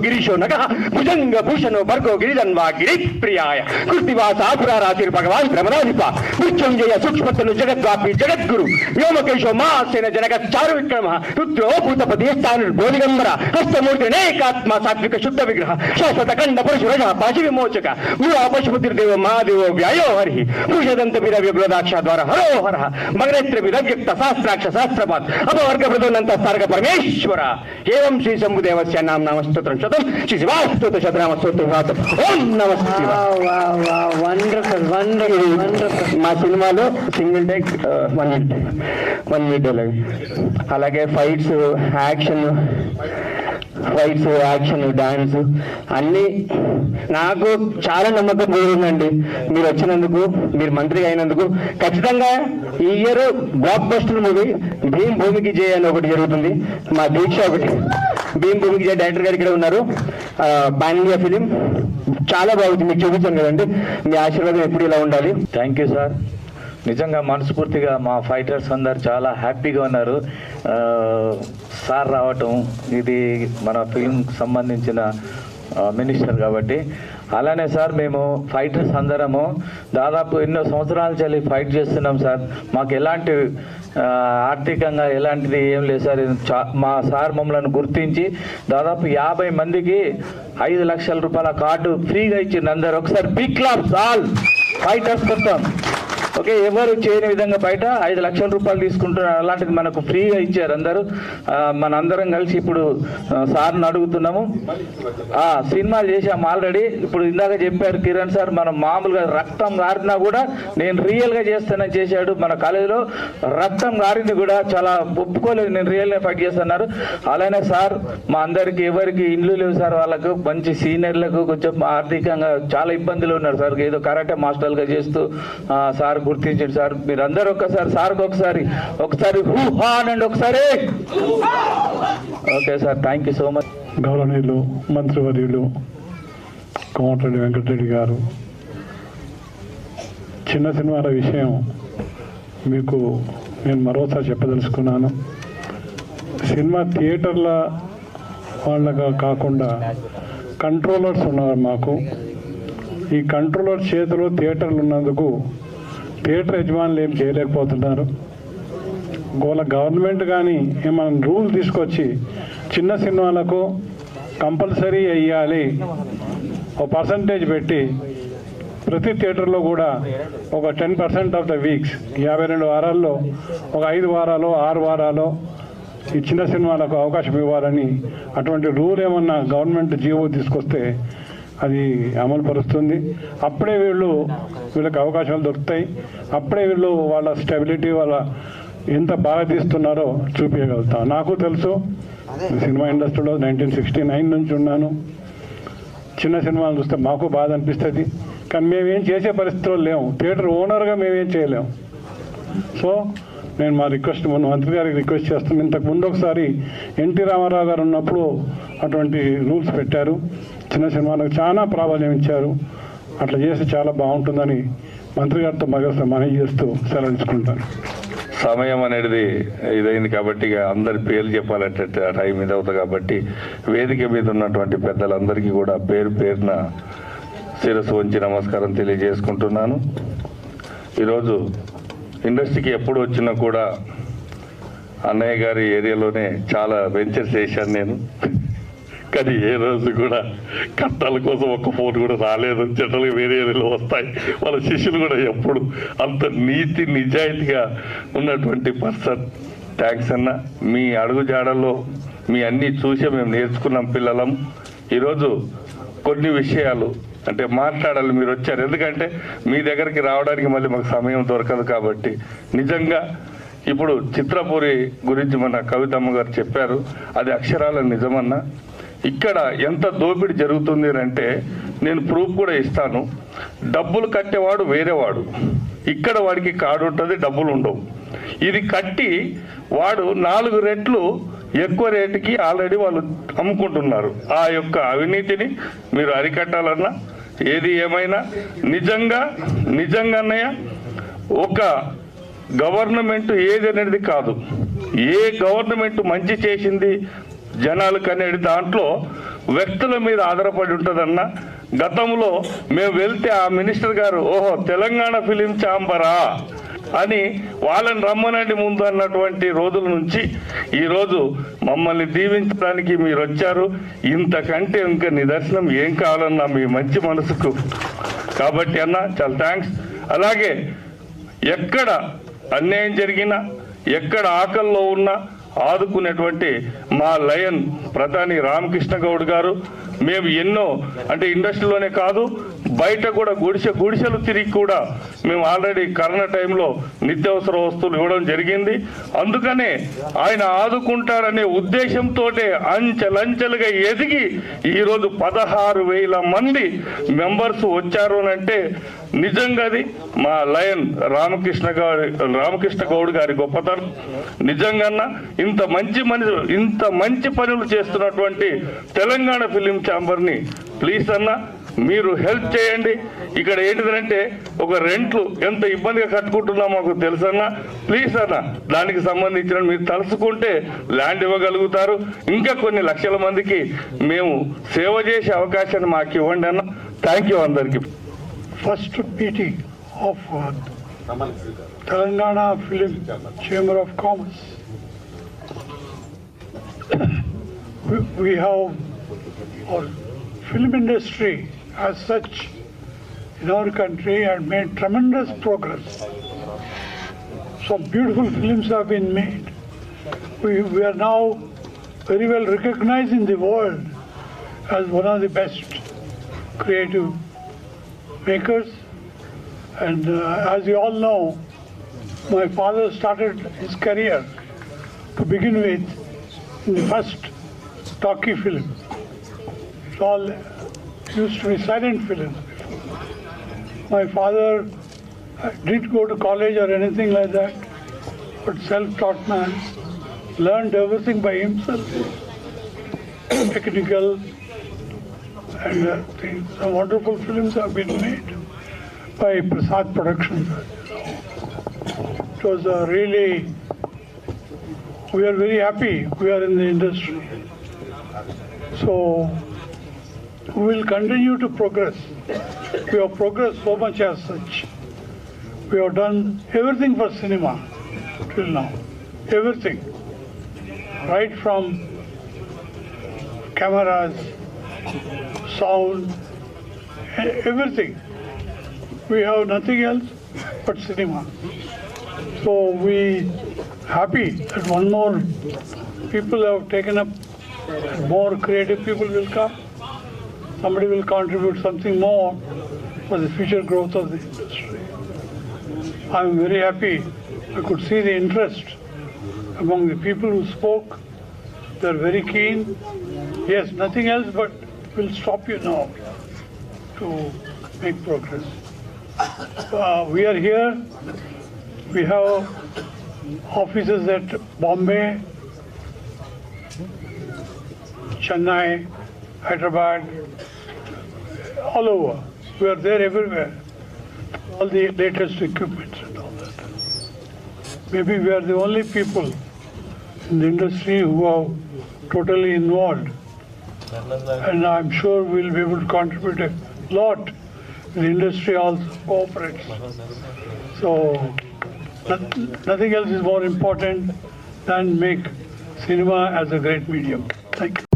గిరీశో నగ భుజంగ భూషణో భర్గో గిరిధన్వా గిరిప్రియాయ కృతివాస పురారాతిర్ భగవాన్ భ్రమరాధిప మృత్యుంజయ సూక్ష్మతను జగద్వాపి జగద్గురు వ్యోమకేశో మహాసేన జనక చారు విక్రమ రుద్రో భూతపతి స్థాను బోధిగంబర హస్తమూర్తి అనేకాత్మ సాత్విక శుద్ధ విగ్రహ శాశ్వత ఖండ పురుష రజ పాశి విమోచక భూవా పశుపతిర్దేవ మహాదేవో వ్యాయో హరి పురుషదంత విరవ్యగ్రదాక్ష ద్వార హరో హర మగనేత్ర విరవ్యక్త సహస్రాక్ష సహస్రపాత్ అపవర్గ ప్రదోనంత సార్గ పరమేశ్వర ఏవం శ్రీ శంభుదేవస్య నామ నామస్తోత్రం శతం శ్రీ శివాస్తోత శతనామ స్తోత్రం ఓం నమః శివాయ. మా సినిమాలో సింగిల్ టేక్ 1 minute డైలాగ్. అలాగే ఫైట్స్, యాక్షన్, డాన్స్ అన్నీ నాకు చాలా నమ్మకం కుదిరిందండి. మీరు వచ్చినందుకు, మీరు మంత్రిగా అయినందుకు. ఖచ్చితంగా ఈ ఇయర్ బ్లాక్ బస్టర్ మూవీ భీమ్ భూమికి జయ అని ఒకటి జరుగుతుంది. మా దీక్ష ఒకటి. భీమ్ భూమికి జయ డైరెక్టర్ గారు ఇక్కడ ఉన్నారు. పాన్ ఇండియా ఫిలిం చాలా బాగుంది. మీకు చూపించాను కదండి. మీ ఆశీర్వాదం ఎప్పుడు ఇలా ఉండాలి. Thank you sir. నిజంగా మనస్ఫూర్తిగా మా ఫైటర్స్ అందరు చాలా హ్యాపీగా ఉన్నారు. సార్ రావటం, ఇది మన ఫిల్మ్కి సంబంధించిన మినిస్టర్ కాబట్టి. అలానే సార్, మేము ఫైటర్స్ అందరము దాదాపు ఎన్నో సంవత్సరాల చలి ఫైట్ చేస్తున్నాం సార్. మాకు ఎలాంటి ఆర్థికంగా ఎలాంటిది ఏం లేదు సార్. మా సార్ మమ్మల్ని గుర్తించి దాదాపు 50 మందికి 5 లక్షల రూపాయల కార్డు ఫ్రీగా ఇచ్చింది అందరు. ఒకసారి బిగ్ క్లాప్స్ ఆల్ ఫైటర్స్ మొత్తం. ఓకే, ఎవరు చేయని విధంగా బయట 5 లక్షల రూపాయలు తీసుకుంటున్నారు, అలాంటిది మనకు ఫ్రీగా ఇచ్చారు అందరూ. మన అందరం కలిసి ఇప్పుడు సార్ని అడుగుతున్నాము. సినిమాలు చేసాము ఆల్రెడీ. ఇప్పుడు ఇందాక చెప్పారు కిరణ్ సార్, మనం మామూలుగా రక్తం గారినా కూడా నేను రియల్గా చేస్తానని చేశాడు. మన కాలేజీలో రక్తం గారింది కూడా చాలా ఒప్పుకోలేదు, నేను రియల్గా ఫైట్ చేస్తున్నారు. అలానే సార్, మా అందరికి ఎవరికి ఇండ్లు లేవు సార్, వాళ్ళకు మంచి సీనియర్లకు కొంచెం ఆర్థికంగా చాలా ఇబ్బందులు ఉన్నారు సార్. ఏదో కరాటే మాస్టర్గా చేస్తూ సార్ గుర్తించండి సార్. మీరు అందరూ ఒక్కసారి సార్కి ఒకసారి హూ హా అనండి ఒకసారి. Okay sir, thank you so much. గౌరవనీయులు మంత్రివర్యులు కోమటిరెడ్డి వెంకటరెడ్డి గారు, చిన్న సినిమాల విషయం మీకు నేను మరోసారి చెప్పదలుచుకున్నాను. సినిమా థియేటర్ల వాళ్ళగా కాకుండా కంట్రోలర్స్ ఉన్నారు మాకు. ఈ కంట్రోలర్ చేతిలో థియేటర్లు ఉన్నందుకు థియేటర్ యజమానులు ఏం చేయలేకపోతున్నారు. గవర్నమెంట్ కానీ ఏమైనా రూల్ తీసుకొచ్చి చిన్న సినిమాలకు కంపల్సరీ వేయాలి, ఒక పర్సంటేజ్ పెట్టి ప్రతి థియేటర్లో కూడా ఒక 10% ఆఫ్ ద వీక్స్ 52 వారాల్లో ఒక 5 వారాలు 6 వారాలు ఈ చిన్న సినిమాలకు అవకాశం ఇవ్వాలని అటువంటి రూల్ ఏమన్నా గవర్నమెంట్ జీవో తీసుకొస్తే అది అమలు పరుస్తుంది. అప్పుడే వీళ్ళకి అవకాశాలు దొరుకుతాయి. అప్పుడే వీళ్ళు వాళ్ళ స్టెబిలిటీ వాళ్ళ ఎంత బాగా తీస్తున్నారో చూపించగలుగుతాం. నాకు తెలుసు, సినిమా ఇండస్ట్రీలో 1969 నుంచి ఉన్నాను. చిన్న సినిమాలు చూస్తే మాకు బాధ అనిపిస్తుంది, కానీ మేమేం చేసే పరిస్థితుల్లో లేము. థియేటర్ ఓనర్గా మేమేం చేయలేము. సో నేను మా రిక్వెస్ట్ మంత్రి గారికి రిక్వెస్ట్ చేస్తాను. ఇంతకుముందు ఒకసారి ఎన్టీ రామారావు గారు ఉన్నప్పుడు అటువంటి రూల్స్ పెట్టారు, చిన్న సినిమాలకు చాలా ప్రాధాన్యం ఇచ్చారు. అట్లా చేస్తే చాలా బాగుంటుందని మంత్రి గారితో మరోసారి మనవి చేస్తూ సెలవుకుంటాను. సమయం అనేది ఇదైంది కాబట్టి అందరి పేర్లు చెప్పాలంటే టైం ఇది అవుతుంది కాబట్టి వేదిక మీద ఉన్నటువంటి పెద్దలందరికీ కూడా పేరున శిరస్సు వంచి నమస్కారం తెలియజేసుకుంటున్నాను. ఈరోజు ఇండస్ట్రీకి ఎప్పుడు వచ్చినా కూడా అన్నయ్య గారి ఏరియాలోనే చాలా వెంచర్స్ చేశాను నేను. కానీ ఏ రోజు కూడా కట్టాల కోసం ఒక్క ఫోన్ కూడా రాలేదు. జనరల్గా వేరే ఏరియాలో వస్తాయి. వాళ్ళ శిష్యులు కూడా ఎప్పుడు అంత నీతి నిజాయితీగా ఉన్నటువంటి పర్సన్. థ్యాంక్స్ అన్న. మీ అడుగు జాడల్లో మీ అన్నీ చూసే మేము నేర్చుకున్నాం పిల్లలం. ఈరోజు కొన్ని విషయాలు అంటే మాట్లాడాలి, మీరు వచ్చారు. ఎందుకంటే మీ దగ్గరికి రావడానికి మళ్ళీ మాకు సమయం దొరకదు కాబట్టి. నిజంగా ఇప్పుడు చిత్రపూరి గురించి మన కవితమ్మ గారు చెప్పారు, అది అక్షరాల నిజమన్నా. ఇక్కడ ఎంత దోపిడీ జరుగుతుంది అంటే నేను ప్రూఫ్ కూడా ఇస్తాను. డబ్బులు కట్టేవాడు వేరేవాడు, ఇక్కడ వాడికి కార్డు ఉంటుంది, డబ్బులు ఉండవు. ఇది కట్టి వాడు 4 రెట్లు ఎక్కువ రేటుకి ఆల్రెడీ వాళ్ళు అమ్ముకుంటున్నారు. ఆ యొక్క అవినీతిని మీరు అరికట్టాలన్నా ఏది ఏమైనా నిజంగానే ఒక గవర్నమెంట్ ఏది అనేది కాదు, ఏ గవర్నమెంట్ మంచి చేసింది జనాలకు అనేది దాంట్లో వ్యక్తుల మీద ఆధారపడి ఉంటుందన్న. గతంలో మేము వెళ్తే ఆ మినిస్టర్ గారు ఓహో తెలంగాణ ఫిలిం ఛాంబరా అని వాళ్ళని రమ్మనండి ముందు అన్నటువంటి రోజుల నుంచి ఈరోజు మమ్మల్ని దీవించడానికి మీరు వచ్చారు. ఇంతకంటే ఇంకా నిదర్శనం ఏం కావాలన్నా మీ మంచి మనసుకు. కాబట్టి అన్న చాలా థ్యాంక్స్. అలాగే ఎక్కడ అన్యాయం జరిగినా, ఎక్కడ ఆకల్లో ఉన్నా ఆదుకునేటువంటి మా లయన్ ప్రధాని రామకృష్ణ గౌడ్ గారు, మేము ఎన్నో అంటే ఇండస్ట్రీలోనే కాదు బయట కూడా గుడిసెలు తిరిగి కూడా మేము ఆల్రెడీ కరోనా టైంలో నిత్యావసర వస్తువులు ఇవ్వడం జరిగింది. అందుకనే ఆయన ఆదుకుంటారనే ఉద్దేశంతో అంచెలంచెలుగా ఎదిగి ఈరోజు 16,000 మంది మెంబర్స్ వచ్చారు అంటే నిజంగా అది మా లయన్ రామకృష్ణ గౌడ్ గారి గొప్పతనం. నిజంగా ఇంత మంచి పనులు చేస్తున్నటువంటి తెలంగాణ ఫిలిం ఛాంబర్ని ప్లీజ్ అన్న మీరు హెల్ప్ చేయండి. ఇక్కడ ఏంటిదంటే ఒక రెంట్లు ఎంత ఇబ్బందిగా కట్టుకుంటున్నా మాకు తెలుసన్నా, ప్లీజ్ అన్న దానికి సంబంధించిన మీరు తలుసుకుంటే ల్యాండ్ ఇవ్వగలుగుతారు. ఇంకా కొన్ని లక్షల మందికి మేము సేవ చేసే అవకాశాన్ని మాకు ఇవ్వండి అన్న. థ్యాంక్ యూ అందరికీ. First meeting of Telangana Film Chamber of Commerce. We have our film industry as such in our country had made tremendous progress. Some beautiful films have been made. We are now very well recognized in the world as one of the best creative makers. And as you all know, my father started his career to begin with in the first talkie film. It all used to be silent films. My father didn't go to college or anything like that, but self-taught man, learned everything by himself, technical, and some wonderful films have been made by Prasad Productions. It was really, we are very happy we are in the industry. So we will continue to progress. We have progressed so much as such. We have done everything for cinema till now. Everything. Right from cameras, sound, everything. We have nothing else but cinema. So we happy that one more people have taken up, more creative people will come. Somebody will contribute something more for the future growth of the industry. I am very happy. I could see the interest among the people who spoke. They are very keen. Yes, nothing else but will stop you now to make progress. We are here. We have offices at Bombay, Chennai, Hyderabad, all over. We are there everywhere. All the latest equipment and all that. Maybe we are the only people in the industry who are totally involved. And I'm sure we'll be able to contribute a lot. The industry also cooperates. So nothing else is more important than make cinema as a great medium. Thank you.